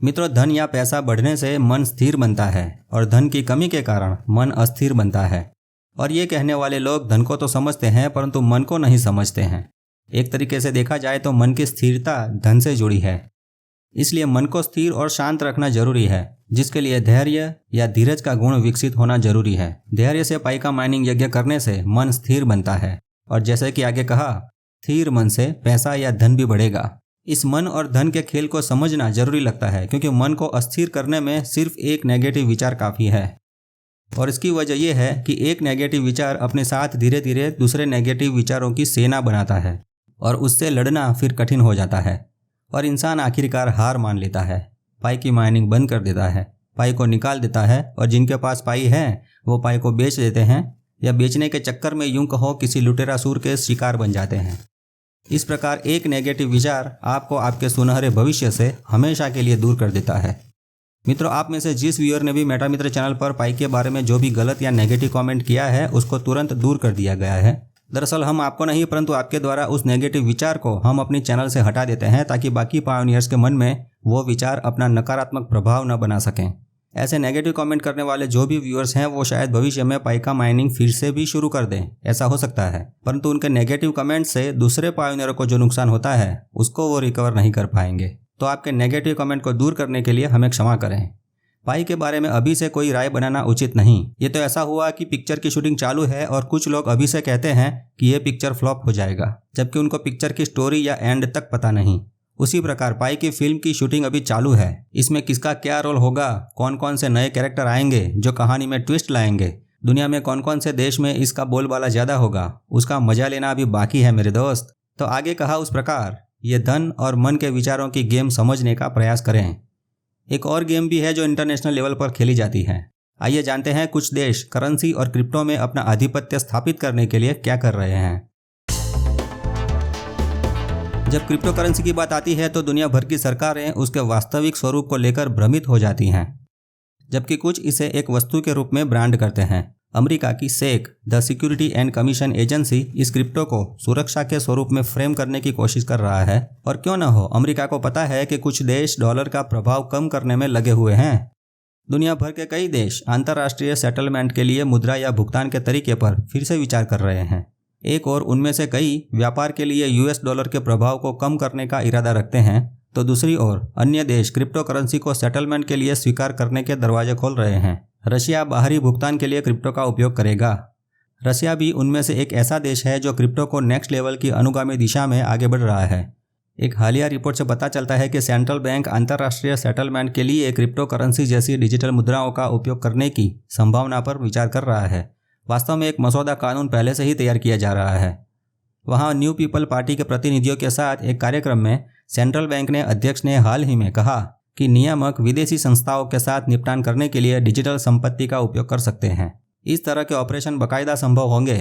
मित्रों, धन या पैसा बढ़ने से मन स्थिर बनता है और धन की कमी के कारण मन अस्थिर बनता है। और ये कहने वाले लोग धन को तो समझते हैं परंतु मन को नहीं समझते हैं। एक तरीके से देखा जाए तो मन की स्थिरता धन से जुड़ी है, इसलिए मन को स्थिर और शांत रखना जरूरी है, जिसके लिए धैर्य या धीरज का गुण विकसित होना जरूरी है। धैर्य से पाइका माइनिंग यज्ञ करने से मन स्थिर बनता है और जैसे कि आगे कहा, स्थिर मन से पैसा या धन भी बढ़ेगा। इस मन और धन के खेल को समझना जरूरी लगता है, क्योंकि मन को अस्थिर करने में सिर्फ एक नेगेटिव विचार काफ़ी है। और इसकी वजह यह है कि एक नेगेटिव विचार अपने साथ धीरे धीरे दूसरे नेगेटिव विचारों की सेना बनाता है और उससे लड़ना फिर कठिन हो जाता है और इंसान आखिरकार हार मान लेता है, पाई की माइनिंग बंद कर देता है, पाई को निकाल देता है और जिनके पास पाई है वो पाई को बेच देते हैं या बेचने के चक्कर में यूं कहो किसी लुटेरासुर के शिकार बन जाते हैं। इस प्रकार एक नेगेटिव विचार आपको आपके सुनहरे भविष्य से हमेशा के लिए दूर कर देता है। मित्रों, आप में से जिस व्यूअर ने भी मेटा मित्र चैनल पर पाई के बारे में जो भी गलत या नेगेटिव कमेंट किया है उसको तुरंत दूर कर दिया गया है। दरअसल हम आपको नहीं परंतु आपके द्वारा उस नेगेटिव विचार को हम अपनी चैनल से हटा देते हैं, ताकि बाकी पायोनियर्स के मन में वो विचार अपना नकारात्मक प्रभाव न बना सकें। ऐसे नेगेटिव कमेंट करने वाले जो भी व्यूअर्स हैं वो शायद भविष्य में पाइका माइनिंग फिर से भी शुरू कर दें, ऐसा हो सकता है, परंतु उनके नेगेटिव कमेंट से दूसरे पायोनियरों को जो नुकसान होता है उसको वो रिकवर नहीं कर पाएंगे। तो आपके नेगेटिव कमेंट को दूर करने के लिए हमें क्षमा करें। पाई के बारे में अभी से कोई राय बनाना उचित नहीं। ये तो ऐसा हुआ कि पिक्चर की शूटिंग चालू है और कुछ लोग अभी से कहते हैं कि ये पिक्चर फ्लॉप हो जाएगा, जबकि उनको पिक्चर की स्टोरी या एंड तक पता नहीं। उसी प्रकार पाई की फिल्म की शूटिंग अभी चालू है। इसमें किसका क्या रोल होगा, कौन कौन से नए कैरेक्टर आएंगे जो कहानी में ट्विस्ट लाएंगे, दुनिया में कौन कौन से देश में इसका बोलबाला ज़्यादा होगा, उसका मजा लेना अभी बाकी है मेरे दोस्त। तो आगे कहा उस प्रकार ये धन और मन के विचारों की गेम समझने का प्रयास करें। एक और गेम भी है जो इंटरनेशनल लेवल पर खेली जाती है। आइए जानते हैं कुछ देश करेंसी और क्रिप्टो में अपना आधिपत्य स्थापित करने के लिए क्या कर रहे हैं। जब क्रिप्टो करेंसी की बात आती है तो दुनिया भर की सरकारें उसके वास्तविक स्वरूप को लेकर भ्रमित हो जाती हैं, जबकि कुछ इसे एक वस्तु के रूप में ब्रांड करते हैं। अमेरिका की sec the security and commission agency इस क्रिप्टो को सुरक्षा के स्वरूप में फ्रेम करने की कोशिश कर रहा है। और क्यों न हो, अमेरिका को पता है कि कुछ देश डॉलर का प्रभाव कम करने में लगे हुए हैं। दुनिया भर के कई देश अंतर्राष्ट्रीय सेटलमेंट के लिए मुद्रा या भुगतान के तरीके पर फिर से विचार कर रहे हैं। एक और उनमें से कई व्यापार के लिए यूएस डॉलर के प्रभाव को कम करने का इरादा रखते हैं, तो दूसरी ओर अन्य देश क्रिप्टो करेंसी को सेटलमेंट के लिए स्वीकार करने के दरवाजे खोल रहे हैं। रशिया बाहरी भुगतान के लिए क्रिप्टो का उपयोग करेगा। रशिया भी उनमें से एक ऐसा देश है जो क्रिप्टो को नेक्स्ट लेवल की अनुगामी दिशा में आगे बढ़ रहा है। एक हालिया रिपोर्ट से पता चलता है कि सेंट्रल बैंक अंतर्राष्ट्रीय सेटलमेंट के लिए क्रिप्टो करेंसी जैसी डिजिटल मुद्राओं का उपयोग करने की संभावना पर विचार कर रहा है। वास्तव में एक मसौदा कानून पहले से ही तैयार किया जा रहा है। वहाँ न्यू पीपल पार्टी के प्रतिनिधियों के साथ एक कार्यक्रम में सेंट्रल बैंक ने अध्यक्ष ने हाल ही में कहा कि नियामक विदेशी संस्थाओं के साथ निपटान करने के लिए डिजिटल संपत्ति का उपयोग कर सकते हैं। इस तरह के ऑपरेशन बाकायदा संभव होंगे।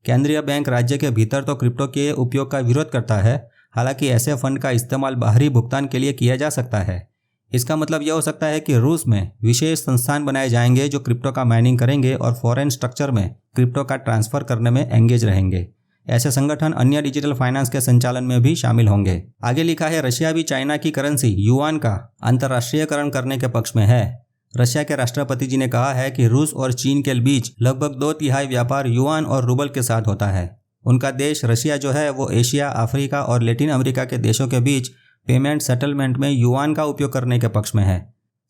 केंद्रीय बैंक राज्य के भीतर तो क्रिप्टो के उपयोग का विरोध करता है, हालांकि ऐसे फंड का इस्तेमाल बाहरी भुगतान के लिए किया जा सकता है। इसका मतलब यह हो सकता है कि रूस में विशेष संस्थान बनाए जाएंगे जो क्रिप्टो का माइनिंग करेंगे और फॉरेन स्ट्रक्चर में क्रिप्टो का ट्रांसफर करने में एंगेज रहेंगे। ऐसे संगठन अन्य डिजिटल फाइनेंस के संचालन में भी शामिल होंगे। आगे लिखा है, रशिया भी चाइना की करेंसी युआन का अंतर्राष्ट्रीयकरण करने के पक्ष में है। रशिया के राष्ट्रपति जी ने कहा है कि रूस और चीन के बीच लगभग 2/3 व्यापार युआन और रूबल के साथ होता है। उनका देश रशिया जो है वो एशिया, अफ्रीका और लैटिन अमेरिका के देशों के बीच पेमेंट सेटलमेंट में युआन का उपयोग करने के पक्ष में है।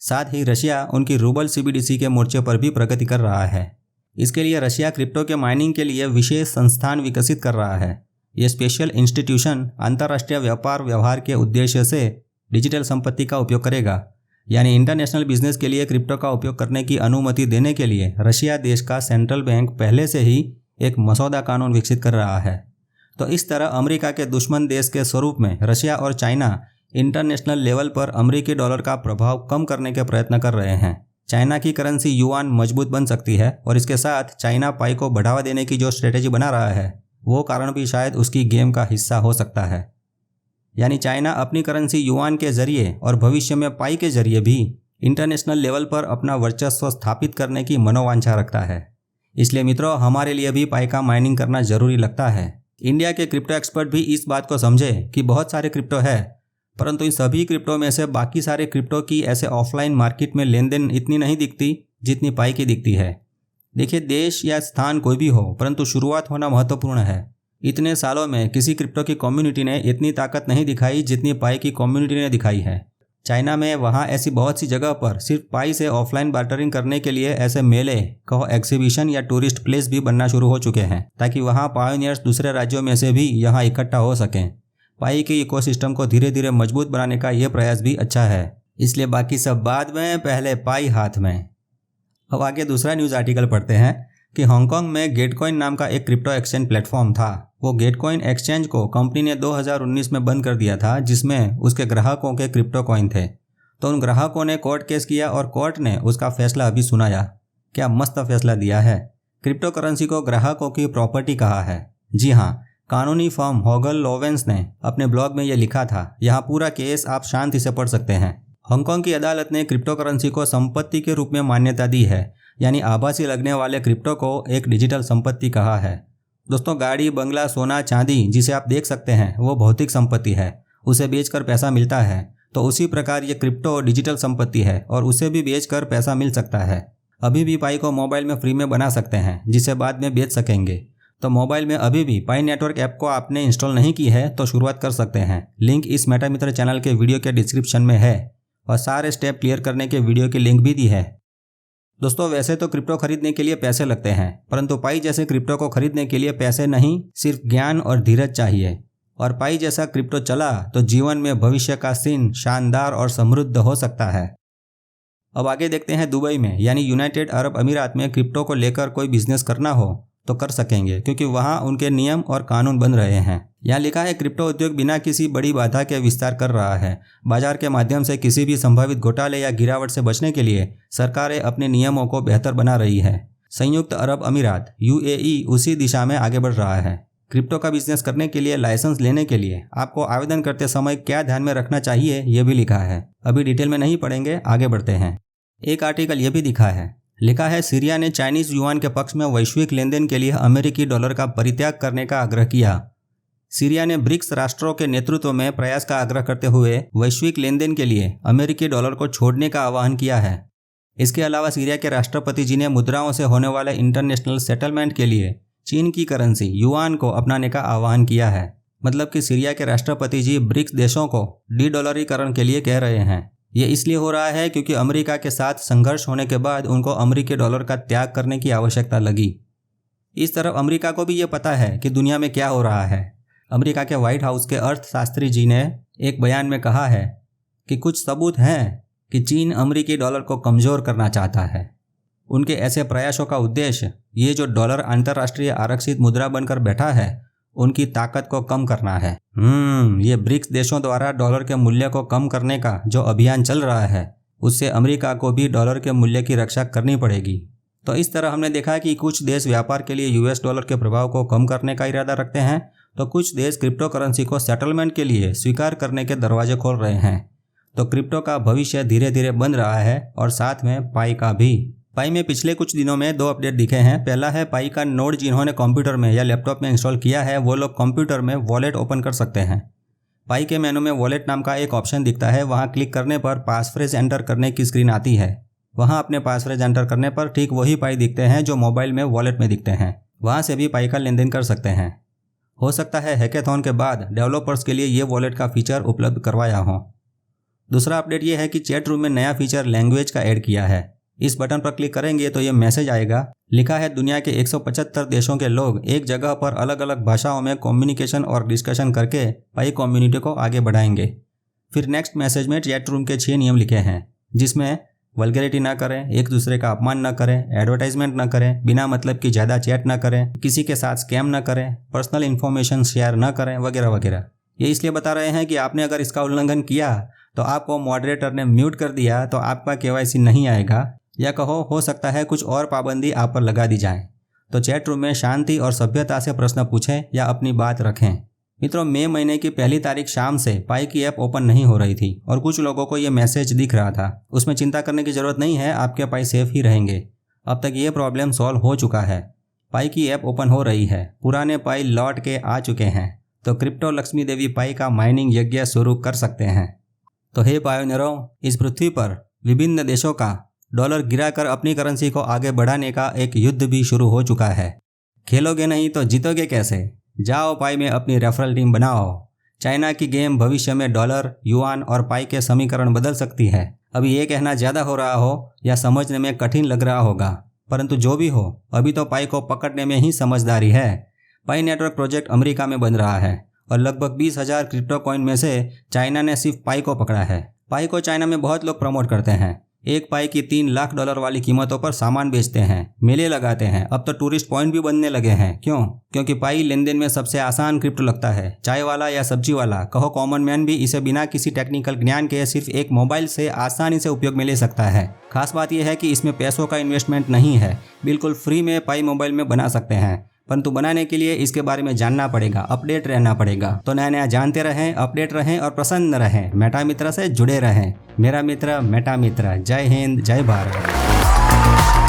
साथ ही रशिया उनकी रूबल सीबीडीसी के मोर्चे पर भी प्रगति कर रहा है। इसके लिए रशिया क्रिप्टो के माइनिंग के लिए विशेष संस्थान विकसित कर रहा है। ये स्पेशल इंस्टीट्यूशन अंतर्राष्ट्रीय व्यापार व्यवहार के उद्देश्य से डिजिटल संपत्ति का उपयोग करेगा, यानी इंटरनेशनल बिजनेस के लिए क्रिप्टो का उपयोग करने की अनुमति देने के लिए रशिया देश का सेंट्रल बैंक पहले से ही एक मसौदा कानून विकसित कर रहा है। तो इस तरह अमेरिका के दुश्मन देश के स्वरूप में रशिया और चाइना इंटरनेशनल लेवल पर अमेरिकी डॉलर का प्रभाव कम करने के प्रयत्न कर रहे हैं। चाइना की करेंसी युआन मजबूत बन सकती है और इसके साथ चाइना पाई को बढ़ावा देने की जो स्ट्रेटेजी बना रहा है वो कारण भी शायद उसकी गेम का हिस्सा हो सकता है। यानी चाइना अपनी करेंसी युआन के जरिए और भविष्य में पाई के जरिए भी इंटरनेशनल लेवल पर अपना वर्चस्व स्थापित करने की मनोवांछा रखता है। इसलिए मित्रों, हमारे लिए भी पाई का माइनिंग करना जरूरी लगता है। इंडिया के क्रिप्टो एक्सपर्ट भी इस बात को समझे कि बहुत सारे क्रिप्टो है परंतु इन सभी क्रिप्टो में से बाकी सारे क्रिप्टो की ऐसे ऑफलाइन मार्केट में लेन देन इतनी नहीं दिखती जितनी पाई की दिखती है। देखिए, देश या स्थान कोई भी हो, परंतु शुरुआत होना महत्वपूर्ण है। इतने सालों में किसी क्रिप्टो की कम्युनिटी ने इतनी ताकत नहीं दिखाई जितनी पाई की कम्युनिटी ने दिखाई है। चाइना में वहाँ ऐसी बहुत सी जगह पर सिर्फ पाई से ऑफलाइन बार्टरिंग करने के लिए ऐसे मेले कहो एग्जीबिशन या टूरिस्ट प्लेस भी बनना शुरू हो चुके हैं, ताकि वहाँ पायोनियर्स दूसरे राज्यों में से भी यहाँ इकट्ठा हो सकें। पाई के इकोसिस्टम को धीरे धीरे मजबूत बनाने का यह प्रयास भी अच्छा है, इसलिए बाकी सब बाद में, पहले पाई हाथ में। अब आगे दूसरा न्यूज़ आर्टिकल पढ़ते हैं कि हांगकांग में गेटकॉइन नाम का एक क्रिप्टो एक्सचेंज प्लेटफॉर्म था। वो गेटकॉइन एक्सचेंज को कंपनी ने 2019 में बंद कर दिया था, जिसमें उसके ग्राहकों के क्रिप्टो कॉइन थे। तो उन ग्राहकों ने कोर्ट केस किया और कोर्ट ने उसका फैसला अभी सुनाया। क्या मस्त फैसला दिया है। क्रिप्टो करेंसी को ग्राहकों की प्रॉपर्टी कहा है। जी हाँ, कानूनी फर्म होगल लोवेंस ने अपने ब्लॉग में ये लिखा था। यहाँ पूरा केस आप शांति से पढ़ सकते हैं। हांगकांग की अदालत ने क्रिप्टो करेंसी को संपत्ति के रूप में मान्यता दी है, यानी आभासी लगने वाले क्रिप्टो को एक डिजिटल संपत्ति कहा है। दोस्तों, गाड़ी, बंगला, सोना, चांदी जिसे आप देख सकते हैं वो भौतिक संपत्ति है, उसे बेचकर पैसा मिलता है। तो उसी प्रकार ये क्रिप्टो डिजिटल संपत्ति है और उसे भी बेचकर पैसा मिल सकता है। अभी भी पाई को मोबाइल में फ्री में बना सकते हैं, जिसे बाद में बेच सकेंगे। तो मोबाइल में अभी भी पाई नेटवर्क ऐप को आपने इंस्टॉल नहीं की है तो शुरुआत कर सकते हैं। लिंक इस मेटामित्र चैनल के वीडियो के डिस्क्रिप्शन में है और सारे स्टेप क्लियर करने के वीडियो की लिंक भी दी है। दोस्तों, वैसे तो क्रिप्टो खरीदने के लिए पैसे लगते हैं, परंतु पाई जैसे क्रिप्टो को खरीदने के लिए पैसे नहीं, सिर्फ ज्ञान और धीरज चाहिए। और पाई जैसा क्रिप्टो चला तो जीवन में भविष्य का सीन शानदार और समृद्ध हो सकता है। अब आगे देखते हैं, दुबई में यानी यूनाइटेड अरब अमीरात में क्रिप्टो को लेकर कोई बिजनेस करना हो तो कर सकेंगे, क्योंकि वहाँ उनके नियम और कानून बन रहे हैं। यहाँ लिखा है, क्रिप्टो उद्योग बिना किसी बड़ी बाधा के विस्तार कर रहा है। बाजार के माध्यम से किसी भी संभावित घोटाले या गिरावट से बचने के लिए सरकारें अपने नियमों को बेहतर बना रही है। संयुक्त अरब अमीरात UAE उसी दिशा में आगे बढ़ रहा है। क्रिप्टो का बिजनेस करने के लिए लाइसेंस लेने के लिए आपको आवेदन करते समय क्या ध्यान में रखना चाहिए ये भी लिखा है। अभी डिटेल में नहीं पढ़ेंगे, आगे बढ़ते हैं। एक आर्टिकल ये भी लिखा है, सीरिया ने चाइनीज युआन के पक्ष में वैश्विक लेनदेन के लिए अमेरिकी डॉलर का परित्याग करने का आग्रह किया। सीरिया ने ब्रिक्स राष्ट्रों के नेतृत्व में प्रयास का आग्रह करते हुए वैश्विक लेनदेन के लिए अमेरिकी डॉलर को छोड़ने का आह्वान किया है। इसके अलावा सीरिया के राष्ट्रपति जी ने मुद्राओं से होने वाले इंटरनेशनल सेटलमेंट के लिए चीन की करेंसी युआन को अपनाने का आह्वान किया है। मतलब कि सीरिया के राष्ट्रपति जी ब्रिक्स देशों को डी-डॉलरीकरण के लिए कह रहे हैं। ये इसलिए हो रहा है क्योंकि अमेरिका के साथ संघर्ष होने के बाद उनको अमेरिकी डॉलर का त्याग करने की आवश्यकता लगी। इस तरफ अमेरिका को भी ये पता है कि दुनिया में क्या हो रहा है। अमेरिका के व्हाइट हाउस के अर्थशास्त्री जी ने एक बयान में कहा है कि कुछ सबूत हैं कि चीन अमेरिकी डॉलर को कमज़ोर करना चाहता है। उनके ऐसे प्रयासों का उद्देश्य ये जो डॉलर अंतर्राष्ट्रीय आरक्षित मुद्रा बनकर बैठा है उनकी ताकत को कम करना है। ये ब्रिक्स देशों द्वारा डॉलर के मूल्य को कम करने का जो अभियान चल रहा है उससे अमेरिका को भी डॉलर के मूल्य की रक्षा करनी पड़ेगी। तो इस तरह हमने देखा कि कुछ देश व्यापार के लिए US डॉलर के प्रभाव को कम करने का इरादा रखते हैं, तो कुछ देश क्रिप्टो करेंसी को सेटलमेंट के लिए स्वीकार करने के दरवाजे खोल रहे हैं। तो क्रिप्टो का भविष्य धीरे धीरे बन रहा है और साथ में पाई का भी। पाई में पिछले कुछ दिनों में 2 अपडेट दिखे हैं। पहला है पाई का नोड जिन्होंने कंप्यूटर में या लैपटॉप में इंस्टॉल किया है वो लोग कंप्यूटर में वॉलेट ओपन कर सकते हैं। पाई के मेनू में वॉलेट नाम का एक ऑप्शन दिखता है, वहाँ क्लिक करने पर पासफ्रेज एंटर करने की स्क्रीन आती है। वहाँ अपने पासफ्रेज एंटर करने पर ठीक वही पाई दिखते हैं जो मोबाइल में वॉलेट में दिखते हैं। वहाँ से भी पाई का लेन देन कर सकते हैं। हो सकता है हैकेथॉन के बाद डेवलपर्स के लिए ये वॉलेट का फीचर उपलब्ध करवाया हो। दूसरा अपडेट ये है कि चैट रूम में नया फीचर लैंग्वेज का ऐड किया है। इस बटन पर क्लिक करेंगे तो ये मैसेज आएगा, लिखा है दुनिया के 175 देशों के लोग एक जगह पर अलग अलग भाषाओं में कम्युनिकेशन और डिस्कशन करके पाई कम्युनिटी को आगे बढ़ाएंगे। फिर नेक्स्ट मैसेज में चैट रूम के 6 नियम लिखे हैं, जिसमें वल्गैरिटी ना करें, एक दूसरे का अपमान ना करें, एडवर्टाइजमेंट ना करें, बिना मतलब की ज़्यादा चैट ना करें, किसी के साथ स्कैम ना करें, पर्सनल इन्फॉर्मेशन शेयर ना करें, वगैरह वगैरह। ये इसलिए बता रहे हैं कि आपने अगर इसका उल्लंघन किया तो आपको मॉडरेटर ने म्यूट कर दिया तो आपका KYC नहीं आएगा, या कहो हो सकता है कुछ और पाबंदी आप पर लगा दी जाए। तो चैट रूम में शांति और सभ्यता से प्रश्न पूछें या अपनी बात रखें। मित्रों, मई महीने की 1 तारीख शाम से पाई की ऐप ओपन नहीं हो रही थी और कुछ लोगों को ये मैसेज दिख रहा था। उसमें चिंता करने की ज़रूरत नहीं है, आपके पाई सेफ ही रहेंगे। अब तक ये प्रॉब्लम सॉल्व हो चुका है। पाई की ऐप ओपन हो रही है, पुराने पाई लौट के आ चुके हैं। तो क्रिप्टो लक्ष्मी देवी पाई का माइनिंग यज्ञ शुरू कर सकते हैं। तो हे पायोनियरों, इस पृथ्वी पर विभिन्न देशों का डॉलर गिराकर अपनी करेंसी को आगे बढ़ाने का एक युद्ध भी शुरू हो चुका है। खेलोगे नहीं तो जीतोगे कैसे? जाओ पाई में अपनी रेफरल टीम बनाओ। चाइना की गेम भविष्य में डॉलर, युआन और पाई के समीकरण बदल सकती है। अभी ये कहना ज़्यादा हो रहा हो या समझने में कठिन लग रहा होगा, परंतु जो भी हो, अभी तो पाई को पकड़ने में ही समझदारी है। पाई नेटवर्क प्रोजेक्ट अमेरिका में बन रहा है और लगभग 20,000 क्रिप्टो कॉइन में से चाइना ने सिर्फ पाई को पकड़ा है। पाई को चाइना में बहुत लोग प्रमोट करते हैं। एक पाई की $3 लाख वाली कीमतों पर सामान बेचते हैं, मेले लगाते हैं। अब तो टूरिस्ट पॉइंट भी बनने लगे हैं। क्यों? क्योंकि पाई लेन देन में सबसे आसान क्रिप्टो लगता है। चाय वाला या सब्जी वाला कहो, कॉमन मैन भी इसे बिना किसी टेक्निकल ज्ञान के सिर्फ एक मोबाइल से आसानी से उपयोग में ले सकता है। खास बात यह है कि इसमें पैसों का इन्वेस्टमेंट नहीं है, बिल्कुल फ्री में पाई मोबाइल में बना सकते हैं। परंतु बनाने के लिए इसके बारे में जानना पड़ेगा, अपडेट रहना पड़ेगा। तो नया नया जानते रहें, अपडेट रहें और प्रसन्न रहें। मेटा मित्र से जुड़े रहें। मेरा मित्र मेटा मित्र। जय हिंद, जय भारत।